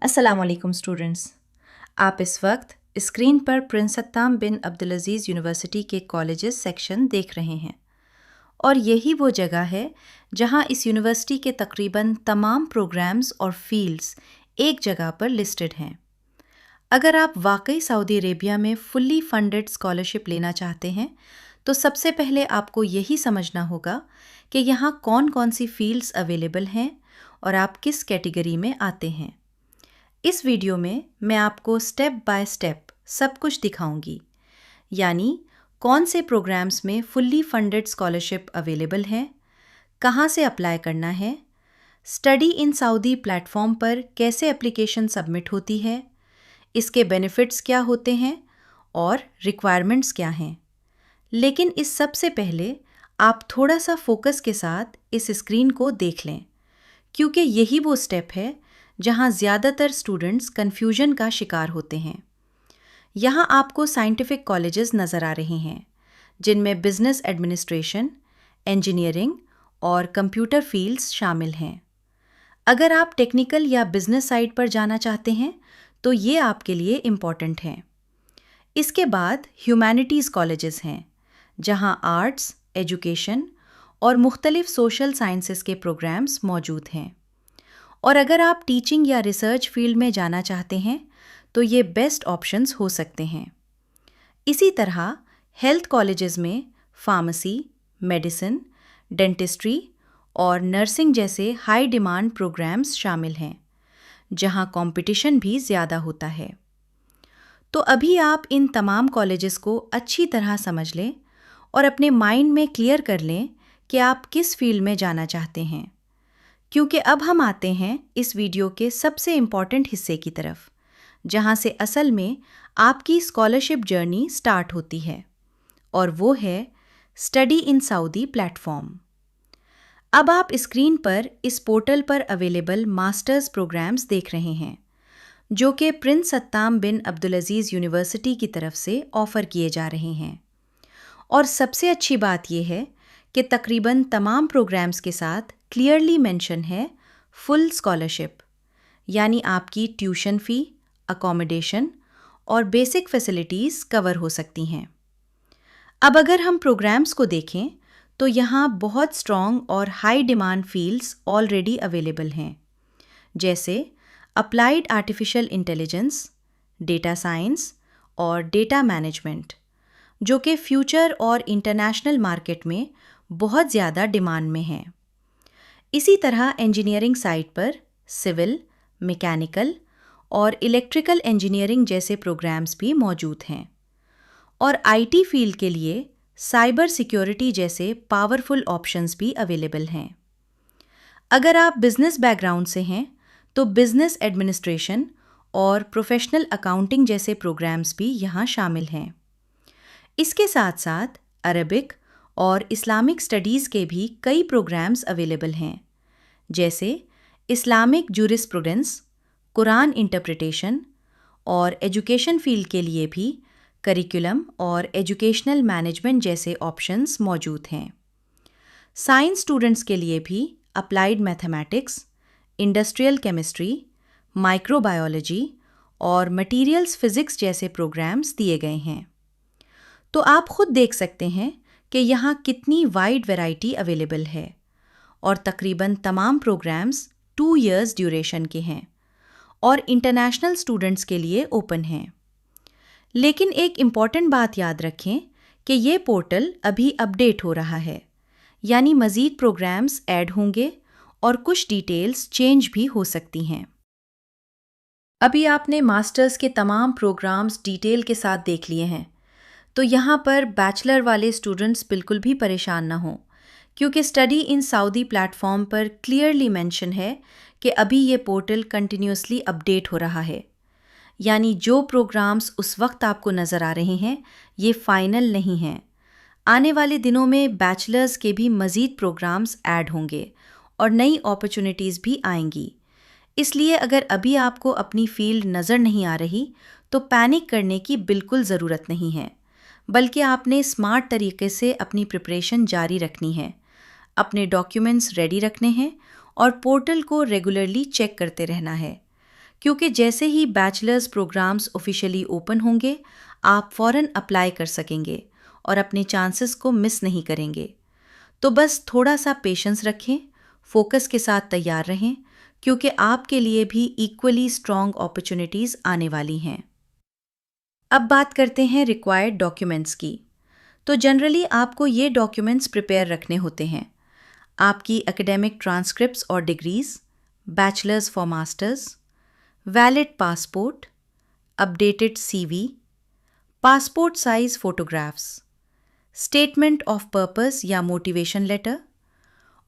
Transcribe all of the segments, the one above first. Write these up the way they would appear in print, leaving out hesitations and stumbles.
अस्सलाम वालेकुम स्टूडेंट्स। आप इस वक्त स्क्रीन पर प्रिंस सत्ताम बिन अब्दुल अजीज़ यूनिवर्सिटी के कॉलेजेस सेक्शन देख रहे हैं और यही वो जगह है जहां इस यूनिवर्सिटी के तकरीबन तमाम प्रोग्राम्स और फील्ड्स एक जगह पर लिस्टेड हैं। अगर आप वाकई सऊदी अरेबिया में फुल्ली फंडेड स्कॉलरशिप लेना चाहते हैं तो सबसे पहले आपको यही समझना होगा कि यहाँ कौन कौन सी फील्ड्स अवेलेबल हैं और आप किस कैटेगरी में आते हैं। इस वीडियो में मैं आपको स्टेप बाय स्टेप सब कुछ दिखाऊंगी, यानी कौन से प्रोग्राम्स में फुल्ली फंडेड स्कॉलरशिप अवेलेबल है, कहाँ से अप्लाई करना है, स्टडी इन सऊदी प्लेटफॉर्म पर कैसे एप्लीकेशन सबमिट होती है, इसके बेनिफिट्स क्या होते हैं और रिक्वायरमेंट्स क्या हैं। लेकिन इस सब से पहले आप थोड़ा सा फोकस के साथ इस स्क्रीन को देख लें, क्योंकि यही वो स्टेप है जहां ज़्यादातर स्टूडेंट्स कन्फ्यूजन का शिकार होते हैं। यहाँ आपको साइंटिफिक कॉलेजेस नज़र आ रहे हैं जिनमें बिजनेस एडमिनिस्ट्रेशन, इंजीनियरिंग और कंप्यूटर फील्ड्स शामिल हैं। अगर आप टेक्निकल या बिजनेस साइड पर जाना चाहते हैं तो ये आपके लिए इम्पॉर्टेंट हैं। इसके बाद ह्यूमैनिटीज़ कॉलेजेस हैं जहाँ आर्ट्स, एजुकेशन और मुख्तलिफ सोशल साइंसेस के प्रोग्राम्स मौजूद हैं। और अगर आप टीचिंग या रिसर्च फील्ड में जाना चाहते हैं तो ये बेस्ट ऑप्शंस हो सकते हैं। इसी तरह हेल्थ कॉलेजेस में फार्मेसी, मेडिसिन, डेंटिस्ट्री और नर्सिंग जैसे हाई डिमांड प्रोग्राम्स शामिल हैं जहां कंपटीशन भी ज़्यादा होता है। तो अभी आप इन तमाम कॉलेजेस को अच्छी तरह समझ लें और अपने माइंड में क्लियर कर लें कि आप किस फील्ड में जाना चाहते हैं, क्योंकि अब हम आते हैं इस वीडियो के सबसे इम्पॉर्टेंट हिस्से की तरफ, जहां से असल में आपकी स्कॉलरशिप जर्नी स्टार्ट होती है, और वो है स्टडी इन सऊदी प्लेटफॉर्म। अब आप स्क्रीन पर इस पोर्टल पर अवेलेबल मास्टर्स प्रोग्राम्स देख रहे हैं जो कि प्रिंस सत्ताम बिन अब्दुल अजीज़ यूनिवर्सिटी की तरफ से ऑफ़र किए जा रहे हैं। और सबसे अच्छी बात यह है कि तकरीबन तमाम प्रोग्राम्स के साथ क्लियरली मेंशन है फुल स्कॉलरशिप, यानी आपकी ट्यूशन फ़ी, अकोमोडेशन और बेसिक फैसिलिटीज़ कवर हो सकती हैं। अब अगर हम प्रोग्राम्स को देखें तो यहाँ बहुत स्ट्रॉन्ग और high demand fields already available हैं, जैसे applied artificial intelligence, data science और डेटा मैनेजमेंट, जो कि फ्यूचर और इंटरनेशनल मार्केट में बहुत ज़्यादा डिमांड में हैं। इसी तरह इंजीनियरिंग साइड पर सिविल, मैकेनिकल और इलेक्ट्रिकल इंजीनियरिंग जैसे प्रोग्राम्स भी मौजूद हैं। और आईटी फील्ड के लिए साइबर सिक्योरिटी जैसे पावरफुल ऑप्शंस भी अवेलेबल हैं। अगर आप बिजनेस बैकग्राउंड से हैं तो बिजनेस एडमिनिस्ट्रेशन और प्रोफेशनल अकाउंटिंग जैसे प्रोग्राम्स भी यहाँ शामिल हैं। इसके साथ साथ अरबिक और इस्लामिक स्टडीज़ के भी कई प्रोग्राम्स अवेलेबल हैं, जैसे इस्लामिक जूरिस्प्रूडेंस, कुरान इंटरप्रिटेशन, और एजुकेशन फील्ड के लिए भी करिकुलम और एजुकेशनल मैनेजमेंट जैसे ऑप्शंस मौजूद हैं। साइंस स्टूडेंट्स के लिए भी applied mathematics, industrial chemistry, microbiology और मटेरियल्स फिज़िक्स जैसे प्रोग्राम्स दिए गए हैं। तो आप खुद देख सकते हैं कि यहाँ कितनी वाइड वैरायटी अवेलेबल है, और तकरीबन तमाम प्रोग्राम्स 2 इयर्स ड्यूरेशन के हैं और इंटरनेशनल स्टूडेंट्स के लिए ओपन हैं। लेकिन एक इम्पॉर्टेंट बात याद रखें कि ये पोर्टल अभी अपडेट हो रहा है, यानी मज़ीद प्रोग्राम्स ऐड होंगे और कुछ डिटेल्स चेंज भी हो सकती हैं। अभी आपने मास्टर्स के तमाम प्रोग्राम्स डिटेल के साथ देख लिए हैं, तो यहाँ पर बैचलर वाले स्टूडेंट्स बिल्कुल भी परेशान ना हों, क्योंकि स्टडी इन सऊदी प्लेटफॉर्म पर क्लियरली मेंशन है कि अभी ये पोर्टल कंटिन्यूसली अपडेट हो रहा है, यानी जो प्रोग्राम्स उस वक्त आपको नज़र आ रहे हैं ये फ़ाइनल नहीं हैं। आने वाले दिनों में बैचलर्स के भी मज़ीद प्रोग्राम्स ऐड होंगे और नई अपॉर्चुनिटीज़ भी आएंगी। इसलिए अगर अभी आपको अपनी फील्ड नज़र नहीं आ रही तो पैनिक करने की बिल्कुल ज़रूरत नहीं है, बल्कि आपने स्मार्ट तरीके से अपनी प्रिपरेशन जारी रखनी है, अपने डॉक्यूमेंट्स रेडी रखने हैं और पोर्टल को रेगुलरली चेक करते रहना है, کیونکہ جیسے ہی بیچلرز پروگرامز آفیشیلی اوپن ہوں گے آپ فوراً اپلائی کر سکیں گے اور اپنے چانسز کو مس نہیں کریں گے۔ تو بس تھوڑا سا پیشنس رکھیں، فوکس کے ساتھ تیار رہیں، کیونکہ آپ کے لیے بھی ایکولی اسٹرانگ اپرچونٹیز آنے والی ہیں۔ اب بات کرتے ہیں ریکوائرڈ ڈاکیومنٹس کی۔ تو جنرلی آپ کو یہ ڈاکیومنٹس پریپیئر رکھنے ہوتے ہیں: آپ کی اکیڈیمک ٹرانسکرپٹس اور degrees, bachelors for masters, valid passport, updated C V, passport size photographs, statement of purpose یا موٹیویشن لیٹر،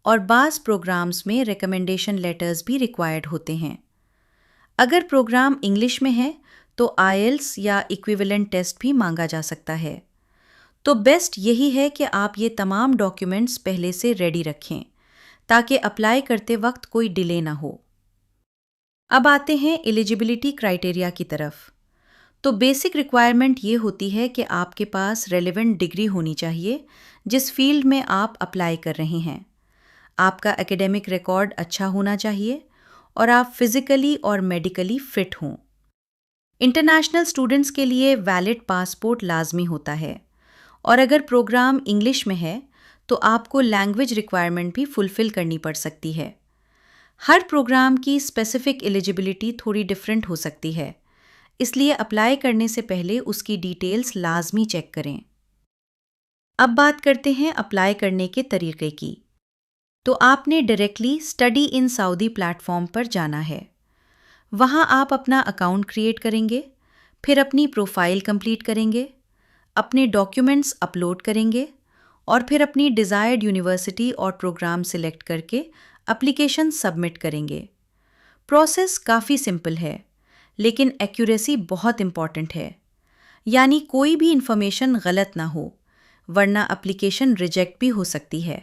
اور بعض پروگرامز میں ریکمنڈیشن لیٹرز بھی ریکوائرڈ ہوتے ہیں۔ اگر پروگرام انگلش میں ہے تو آئیلٹس یا ایکویولنٹ ٹیسٹ بھی مانگا جا سکتا ہے۔ تو بیسٹ یہی ہے کہ آپ یہ تمام ڈاکیومنٹس پہلے سے ریڈی رکھیں تاکہ اپلائی کرتے وقت کوئی ڈیلے نہ ہو۔ اب آتے ہیں ایلیجیبلٹی کرائیٹیریا کی طرف۔ تو بیسک ریکوائرمنٹ یہ ہوتی ہے کہ آپ کے پاس ریلیونٹ ڈگری ہونی چاہیے جس فیلڈ میں آپ اپلائی کر رہے ہیں۔ آپ کا ایکیڈیمک ریکارڈ اچھا ہونا چاہیے اور آپ فزیکلی اور میڈیکلی فٹ ہوں۔ انٹرنیشنل اسٹوڈنٹس کے لیے ویلڈ پاسپورٹ لازمی ہوتا ہے، اور اگر پروگرام انگلش میں ہے تو آپ کو لینگویج ریکوائرمنٹ بھی فلفل کرنی پڑ سکتی ہے۔ ہر پروگرام کی اسپیسیفک ایلیجیبلٹی تھوڑی ڈفرینٹ ہو سکتی ہے، اس لیے اپلائی کرنے سے پہلے اس کی ڈیٹیلز لازمی چیک کریں۔ اب بات کرتے ہیں اپلائی کرنے کے طریقے کی۔ تو آپ نے directly study in Saudi platform پر جانا ہے۔ وہاں آپ اپنا اکاؤنٹ کریٹ کریں گے، پھر اپنی پروفائل کمپلیٹ کریں گے، اپنے ڈاکیومنٹس اپلوڈ کریں گے، اور پھر اپنی ڈیزائرڈ یونیورسٹی اور پروگرام سلیکٹ کر کے اپلیکیشن سبمٹ کریں گے۔ پروسیس کافی سمپل ہے، لیکن ایکوریسی بہت امپورٹنٹ ہے، یعنی کوئی بھی انفارمیشن غلط نہ ہو، ورنہ اپلیکیشن ریجیکٹ بھی ہو سکتی ہے۔